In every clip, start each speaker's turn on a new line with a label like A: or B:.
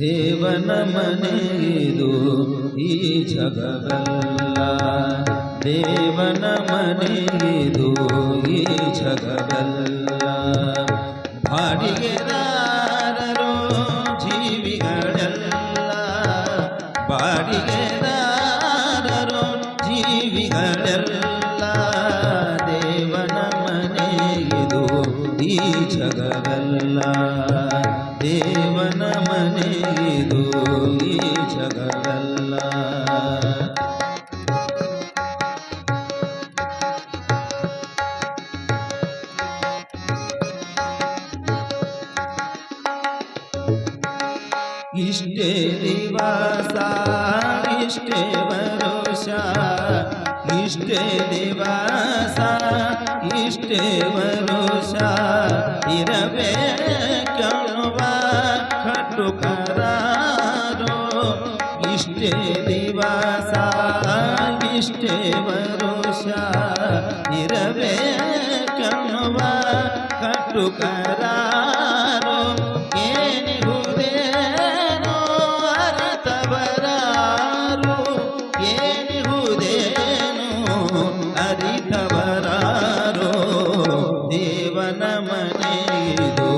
A: ದೇವನ ಮನೆಯಿದು ಈ ಜಗವೆಲ್ಲ, ದೇವನ ಮನೆಯಿದು ಈ ಜಗವೆಲ್ಲ. ಬಾಡಿಗೆದಾರರು ಜೀವಿಗಳೆಲ್ಲ, ಬಾಡಿಗೆದಾರರು ಜೀವಿಗಳೆಲ್ಲ, ದೇವನ ಮನೆಯಿದು ಈ ಜಗವೆಲ್ಲ, ದೇವನ ಮನೆಯಿದು ಈ ಜಗವೆಲ್ಲ. ಇಷ್ಟೇ ದಿವಸ ಇಷ್ಟೇ ವರುಷ, ಇಷ್ಟೇ ದಿವಸ ಇಷ್ಟೇ ವರುಷ, ಇರಬೇಕೆನ್ನುವ ಕಟುಕರಾರೋ. ಇಷ್ಟೇ ದಿವಸ ಇಷ್ಟೇ ವರುಷ, ಇರಬೇಕೆನ್ನುವ ಕಟುಕರಾರೋ. ಏನಿಹುದೇನೋ ಅರಿತವರಾರು, ಏನಿಹುದೇನೋ ಅರಿತವರಾರೋ. ದೇವನ ಮನೆಯಿದು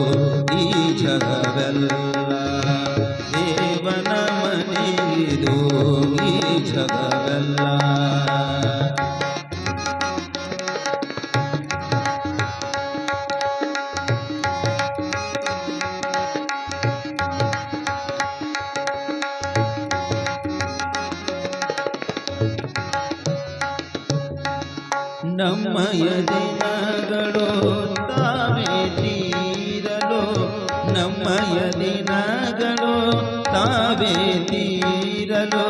A: ಈ ಜಗವೆಲ್ಲ, ದೇವನ ಮನೆಯಿದು ಈ ಜಗವೆಲ್ಲ. ನಮ್ಮಯ ದಿನಗಳು ತಾವೇ ತೀರಲು, ನಮ್ಮಯ ದಿನಗಳು ತಾವೇ ತೀರಲು,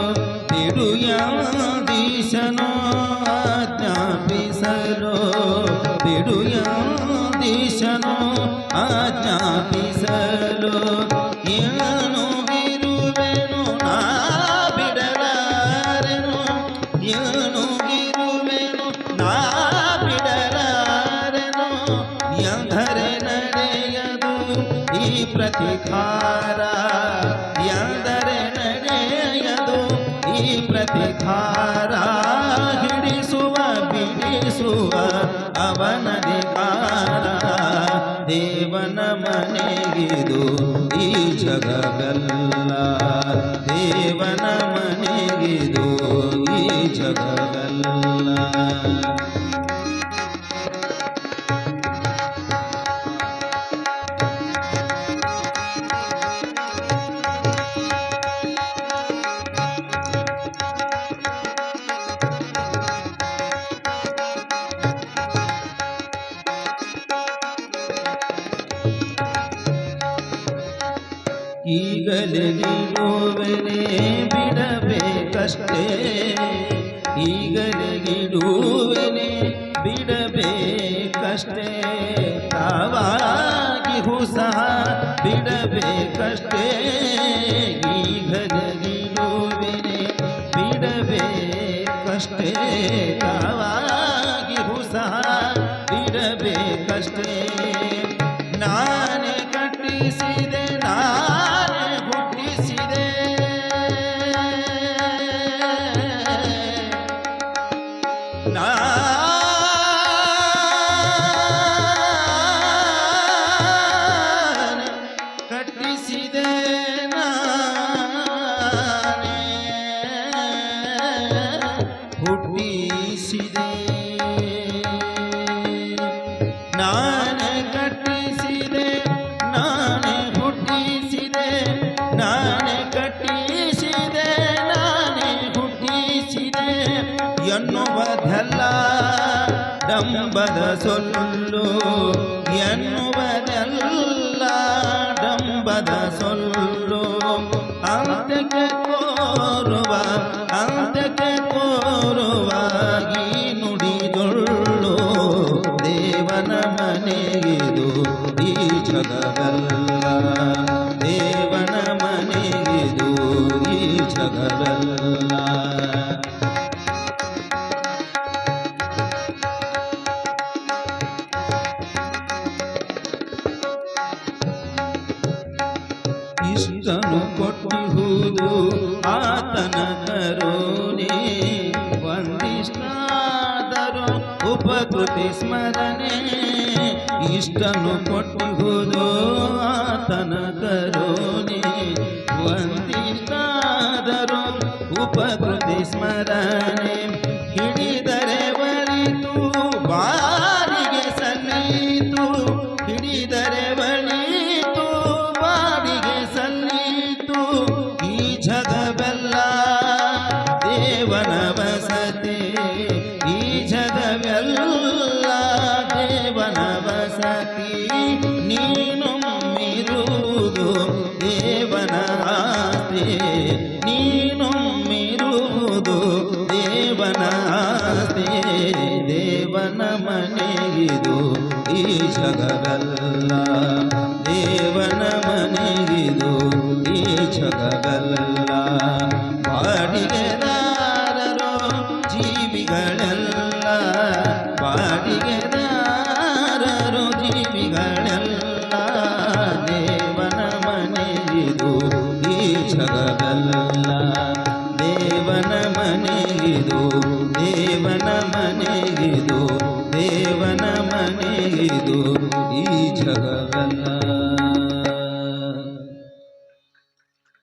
A: ಬಿಡುಯಾದೀಶನೋ ಆಜ್ಞಾಪಿಸಲು, ಬಿಡುಯಾದೀಶನೋ ಆಜ್ಞಾಪಿಸಲು. ಏನು ಇರುವೆನು ನಾ ಬಿಡಲಾರೆನು, ಏನು ಇರುವೆನು ನಾ ಬಿಡಲಾರೆನು. ಎಂದರೆ ನಡೆಯದು ಈ ಪ್ರತಿಕಾರ, ಎಂದರೆ ನಡೆಯದು ಈ ಪ್ರತಿಕಾರ. ಹಿಡಿಸುವ ಬಿಡಿಸುವ ಅವನಧಿಕಾರ, ದೇವನ ಮನೆಗಿದು ಈ ಜಗವೆಲ್ಲ, ದೇವನ ಮನೆಗಿದು ಈ ಜಗವೆಲ್ಲ. ಈಗಲೇ ಗಿಡುವೆನೆ ಬಿಡಬೇಕಷ್ಟೇ, ಈಗಲೇ ಗಿಡುವೆನೆ ಬಿಡಬೇಕಷ್ಟೇ. ತಾವಾಗಿ ಸಹ ಬಿಡಬೇಕಷ್ಟೇ, ಈಗಲೇ ಗಿಡುವೆನೆ ಬಿಡಬೇಕಷ್ಟೇ. ತಾವಾಗಿ ಸಹ ಬಿಡಬೇಕಷ್ಟೇ. ನಾನೇ ಕಟ್ಟಿಸಿದೆ ನಾನೇ ಹುಟ್ಟಿಸಿದೆ, ನಾನೇ ಕಟ್ಟಿಸಿದೆ, ನಾನೇ ಹುಟ್ಟಿಸಿದೆ. ನಾನೇ ಕಟ್ಟಿಸಿದೆ ನಾನೇ ಹುಟ್ಟಿಸಿದೆ, ನಾನೇ ಕಟ್ಟಿಸಿದೆ ನಾನೇ ಹುಟ್ಟಿಸಿದೆ ಎನ್ನುವುದೆಲ್ಲ ಡಂಬದ ಸೊಲ್ಲು, ಎನ್ನುವುದೆಲ್ಲ ಡಂಬದ ಸೊಲ್ಲು. ಅಂತ್ಯಕ್ಕೆ ಕೋರುವ ಅಂತ್ಯಕ್ಕೆ ಕೋರುವ ಈ ನುಡಿದೊಳ್ಳು, ದೇವನ ಮನೆಗಿದು ಈ ಜಗವೆಲ್ಲ, ದೇವನ ಮನೆಗಿದು ಈ ಜಗವೆಲ್ಲ. ಇಷ್ಟ ಇಷ್ಟನು ಕೊಟ್ಟಿಹುದು ಆತನ ಕರುಣೆ ಒಂದಿಷ್ಟಾದರೂ ಉಪಕೃತಿ ಸ್ಮರಣೆ ಇಷ್ಟನು ಕೊಟ್ಟಿಹುದು ಆತನ ಕರುಣೆ ಒಂದಿಷ್ಟಾದರೂ ಉಪಕೃತಿ ಸ್ಮರಣೆ ಹಿಡಿದರೆ ಬಳಿತು ಬಾರಿಗೆ ಸಲ್ಲೀತು ಹಿಡಿದರೆ ಬಳಿತು ಬಾರಿಗೆ ಸಲ್ಲೀತು ಈ ಜಗವೆಲ್ಲ ದೇವನ ವಸತಿ ಈ ಜಗವೆಲ್ಲ ದೇವನ ವಸತಿ ನೀನು ಮಿರುವುದು ದೇವನ ಆಸ್ತಿ ನೀನು ಮಿರುವುದು ದೇವನ ಆಸ್ತಿ ದೇವನ ಮನೆಗಿದು ಈ ಜಗವೆಲ್ಲ ದೇವನ ಮನೆಗಿದು ಈ ಜಗವೆಲ್ಲ ಬಾಡಿಗೆದಾರರು ಜೀವಿಗಳೆಲ್ಲ ಬಾಡಿಗೆದಾರರು ಜೀವಿಗಳೆಲ್ಲ ದೇವನ ಮನೆಗಿದು ಈ ಜಗವೆಲ್ಲ ದೇವನ ಮನೆಗಿದು ದೇವನ ಮನೆಗಿದು ದೇವನ ಮನೆಗಿದು ಈ ಜಗವೆಲ್ಲ